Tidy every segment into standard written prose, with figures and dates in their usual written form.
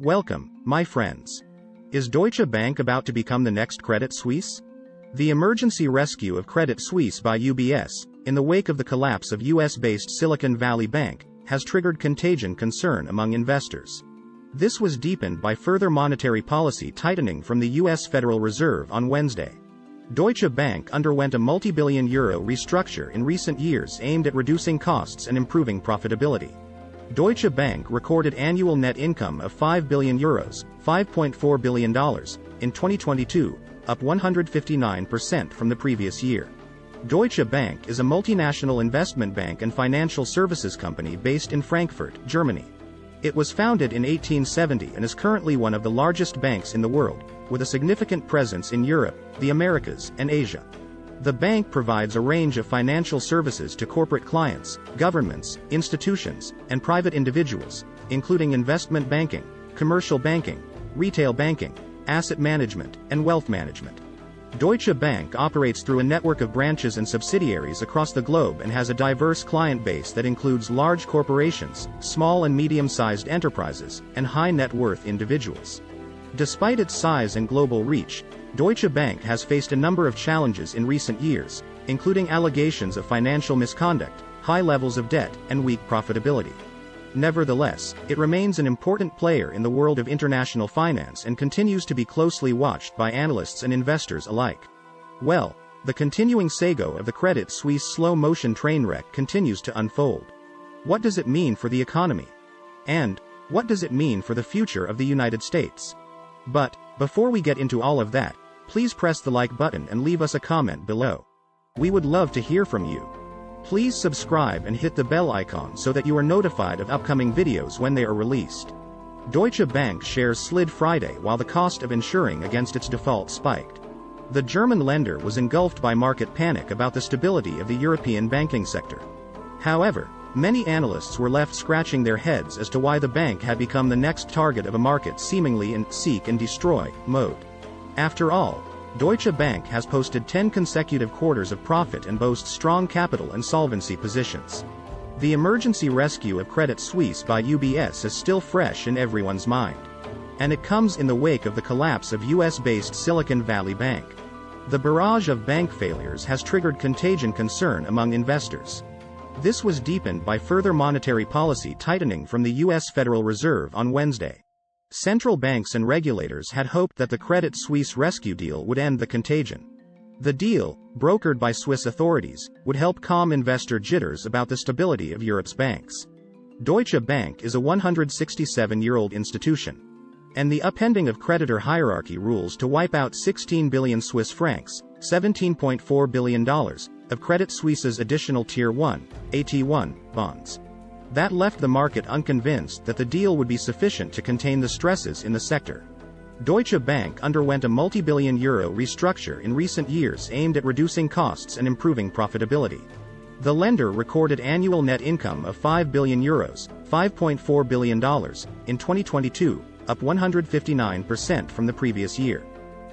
Welcome, my friends. Is Deutsche Bank about to become the next Credit Suisse? The emergency rescue of Credit Suisse by UBS, in the wake of the collapse of US-based Silicon Valley Bank, has triggered contagion concern among investors. This was deepened by further monetary policy tightening from the US Federal Reserve on Wednesday. Deutsche Bank underwent a multi-billion euro restructure in recent years aimed at reducing costs and improving profitability. Deutsche Bank recorded annual net income of €5 billion, $5.4 billion, in 2022, up 159% from the previous year. Deutsche Bank is a multinational investment bank and financial services company based in Frankfurt, Germany. It was founded in 1870 and is currently one of the largest banks in the world, with a significant presence in Europe, the Americas, and Asia. The bank provides a range of financial services to corporate clients, governments, institutions, and private individuals, including investment banking, commercial banking, retail banking, asset management, and wealth management. Deutsche Bank operates through a network of branches and subsidiaries across the globe and has a diverse client base that includes large corporations, small and medium-sized enterprises, and high-net-worth individuals. Despite its size and global reach, Deutsche Bank has faced a number of challenges in recent years, including allegations of financial misconduct, high levels of debt, and weak profitability. Nevertheless, it remains an important player in the world of international finance and continues to be closely watched by analysts and investors alike. Well, the continuing saga of the Credit Suisse slow-motion train wreck continues to unfold. What does it mean for the economy? And what does it mean for the future of the United States? But before we get into all of that, please press the like button and leave us a comment below. We would love to hear from you. Please subscribe and hit the bell icon so that you are notified of upcoming videos when they are released. Deutsche Bank shares slid Friday while the cost of insuring against its default spiked. The German lender was engulfed by market panic about the stability of the European banking sector. However, many analysts were left scratching their heads as to why the bank had become the next target of a market seemingly in seek and destroy mode. After all, Deutsche Bank has posted 10 consecutive quarters of profit and boasts strong capital and solvency positions. The emergency rescue of Credit Suisse by UBS is still fresh in everyone's mind. And it comes in the wake of the collapse of US-based Silicon Valley Bank. The barrage of bank failures has triggered contagion concern among investors. This was deepened by further monetary policy tightening from the US Federal Reserve on Wednesday. Central banks and regulators had hoped that the Credit Suisse rescue deal would end the contagion. The deal, brokered by Swiss authorities, would help calm investor jitters about the stability of Europe's banks. Deutsche Bank is a 167-year-old institution. And the upending of creditor hierarchy rules to wipe out 16 billion Swiss francs, $17.4 billion, of Credit Suisse's additional Tier 1, AT1, bonds. That left the market unconvinced that the deal would be sufficient to contain the stresses in the sector. Deutsche Bank underwent a multi-billion euro restructure in recent years aimed at reducing costs and improving profitability. The lender recorded annual net income of €5 billion, $5.4 billion, in 2022, up 159% from the previous year.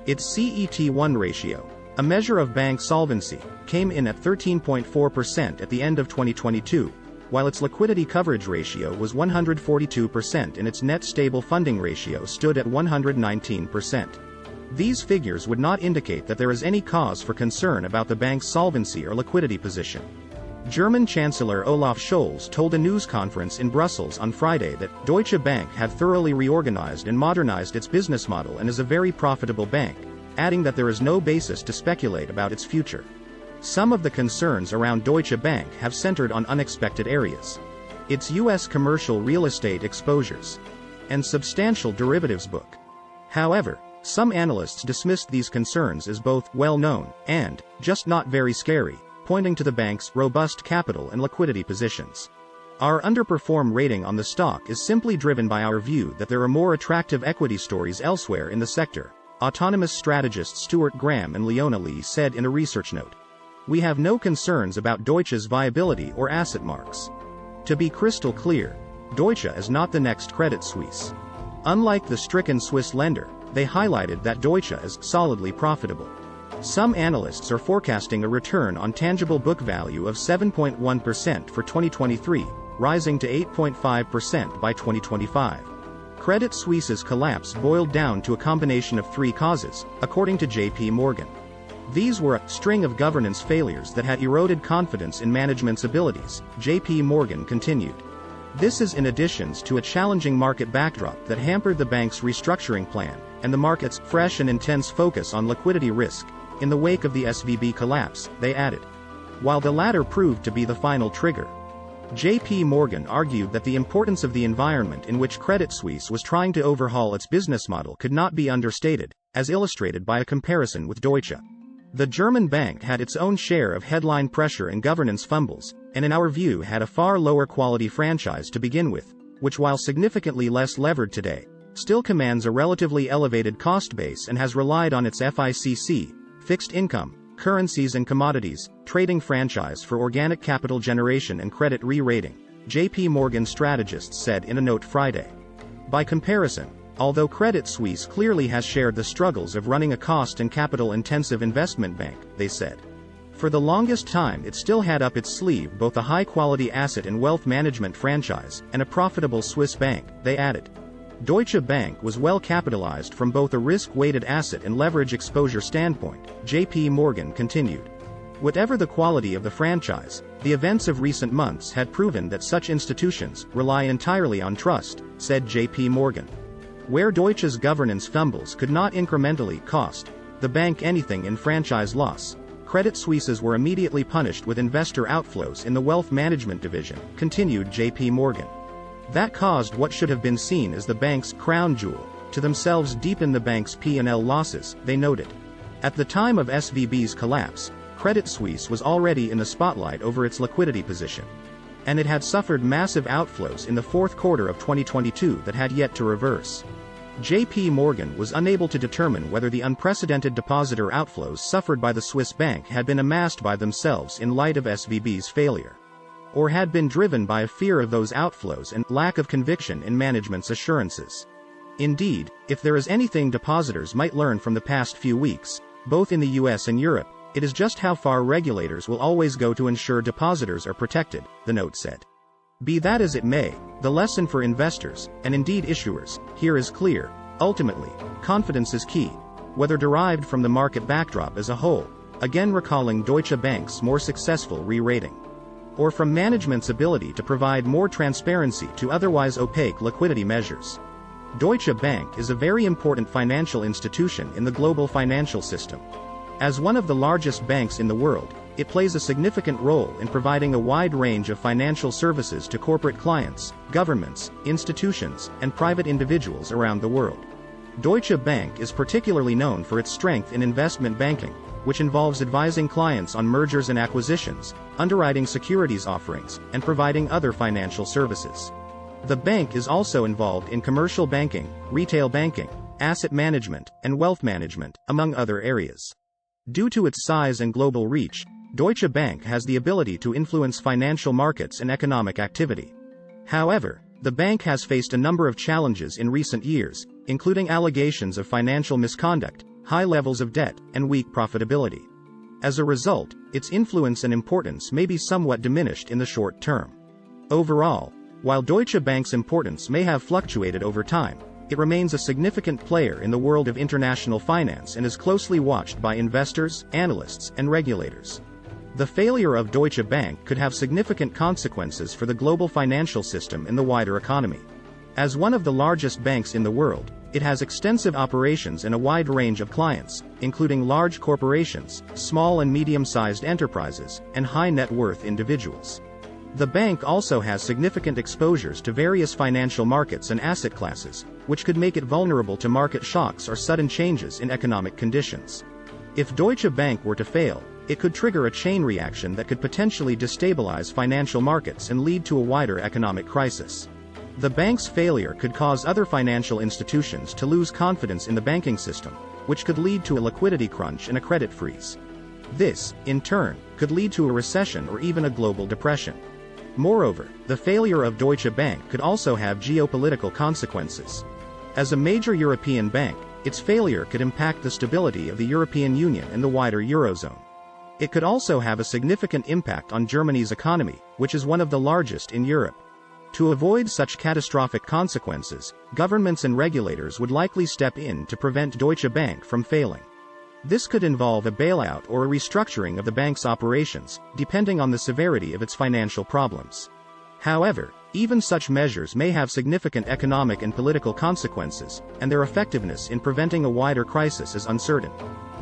Its CET1 ratio, a measure of bank solvency, came in at 13.4% at the end of 2022, while its liquidity coverage ratio was 142% and its net stable funding ratio stood at 119%. These figures would not indicate that there is any cause for concern about the bank's solvency or liquidity position. German Chancellor Olaf Scholz told a news conference in Brussels on Friday that Deutsche Bank had thoroughly reorganized and modernized its business model and is a very profitable bank, adding that there is no basis to speculate about its future. Some of the concerns around Deutsche Bank have centered on unexpected areas: its U.S. commercial real estate exposures and substantial derivatives book. However, some analysts dismissed these concerns as both well-known and just not very scary, pointing to the bank's robust capital and liquidity positions. Our underperform rating on the stock is simply driven by our view that there are more attractive equity stories elsewhere in the sector, autonomous strategists Stuart Graham and Leona Lee said in a research note. We have no concerns about Deutsche's viability or asset marks. To be crystal clear, Deutsche is not the next Credit Suisse. Unlike the stricken Swiss lender, they highlighted that Deutsche is solidly profitable. Some analysts are forecasting a return on tangible book value of 7.1% for 2023, rising to 8.5% by 2025. Credit Suisse's collapse boiled down to a combination of three causes, according to J.P. Morgan. These were a string of governance failures that had eroded confidence in management's abilities, J.P. Morgan continued. This is in addition to a challenging market backdrop that hampered the bank's restructuring plan, and the market's fresh and intense focus on liquidity risk, in the wake of the SVB collapse, they added. While the latter proved to be the final trigger. J.P. Morgan argued that the importance of the environment in which Credit Suisse was trying to overhaul its business model could not be understated, as illustrated by a comparison with Deutsche. The German bank had its own share of headline pressure and governance fumbles, and in our view had a far lower quality franchise to begin with, which while significantly less levered today, still commands a relatively elevated cost base and has relied on its FICC, fixed income, currencies and commodities, trading franchise for organic capital generation and credit re-rating, J.P. Morgan strategists said in a note Friday. By comparison, although Credit Suisse clearly has shared the struggles of running a cost and capital-intensive investment bank, they said. For the longest time it still had up its sleeve both a high-quality asset and wealth management franchise, and a profitable Swiss bank, they added. Deutsche Bank was well capitalized from both a risk-weighted asset and leverage exposure standpoint, J.P. Morgan continued. Whatever the quality of the franchise, the events of recent months had proven that such institutions rely entirely on trust, said J.P. Morgan. Where Deutsche's governance fumbles could not incrementally cost the bank anything in franchise loss, Credit Suisse's were immediately punished with investor outflows in the wealth management division, continued J.P. Morgan. That caused what should have been seen as the bank's crown jewel to themselves deepen the bank's P&L losses, they noted. At the time of SVB's collapse, Credit Suisse was already in the spotlight over its liquidity position. And it had suffered massive outflows in the fourth quarter of 2022 that had yet to reverse. J.P. Morgan was unable to determine whether the unprecedented depositor outflows suffered by the Swiss bank had been amassed by themselves in light of SVB's failure, or had been driven by a fear of those outflows and lack of conviction in management's assurances. Indeed, if there is anything depositors might learn from the past few weeks, both in the US and Europe, it is just how far regulators will always go to ensure depositors are protected, the note said. Be that as it may, the lesson for investors, and indeed issuers, here is clear. Ultimately, confidence is key, whether derived from the market backdrop as a whole, again recalling Deutsche Bank's more successful re-rating, or from management's ability to provide more transparency to otherwise opaque liquidity measures. Deutsche Bank is a very important financial institution in the global financial system. As one of the largest banks in the world, it plays a significant role in providing a wide range of financial services to corporate clients, governments, institutions, and private individuals around the world. Deutsche Bank is particularly known for its strength in investment banking, which involves advising clients on mergers and acquisitions, underwriting securities offerings, and providing other financial services. The bank is also involved in commercial banking, retail banking, asset management, and wealth management, among other areas. Due to its size and global reach, Deutsche Bank has the ability to influence financial markets and economic activity. However, the bank has faced a number of challenges in recent years, including allegations of financial misconduct, high levels of debt, and weak profitability. As a result, its influence and importance may be somewhat diminished in the short term. Overall, while Deutsche Bank's importance may have fluctuated over time, it remains a significant player in the world of international finance and is closely watched by investors, analysts, and regulators. The failure of Deutsche Bank could have significant consequences for the global financial system and the wider economy. As one of the largest banks in the world, it has extensive operations and a wide range of clients, including large corporations, small and medium-sized enterprises, and high-net-worth individuals. The bank also has significant exposures to various financial markets and asset classes, which could make it vulnerable to market shocks or sudden changes in economic conditions. If Deutsche Bank were to fail, it could trigger a chain reaction that could potentially destabilize financial markets and lead to a wider economic crisis. The bank's failure could cause other financial institutions to lose confidence in the banking system, which could lead to a liquidity crunch and a credit freeze. This, in turn, could lead to a recession or even a global depression. Moreover, the failure of Deutsche Bank could also have geopolitical consequences. As a major European bank, its failure could impact the stability of the European Union and the wider Eurozone. It could also have a significant impact on Germany's economy, which is one of the largest in Europe. To avoid such catastrophic consequences, governments and regulators would likely step in to prevent Deutsche Bank from failing. This could involve a bailout or a restructuring of the bank's operations, depending on the severity of its financial problems. However, even such measures may have significant economic and political consequences, and their effectiveness in preventing a wider crisis is uncertain.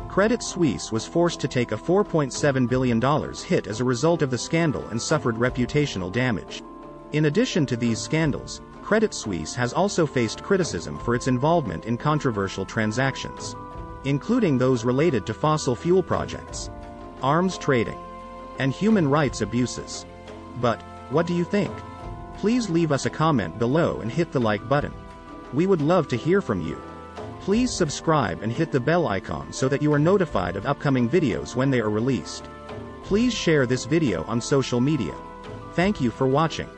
Credit Suisse was forced to take a $4.7 billion hit as a result of the scandal and suffered reputational damage. In addition to these scandals, Credit Suisse has also faced criticism for its involvement in controversial transactions, including those related to fossil fuel projects, arms trading, and human rights abuses. But, what do you think? Please leave us a comment below and hit the like button. We would love to hear from you. Please subscribe and hit the bell icon so that you are notified of upcoming videos when they are released. Please share this video on social media. Thank you for watching.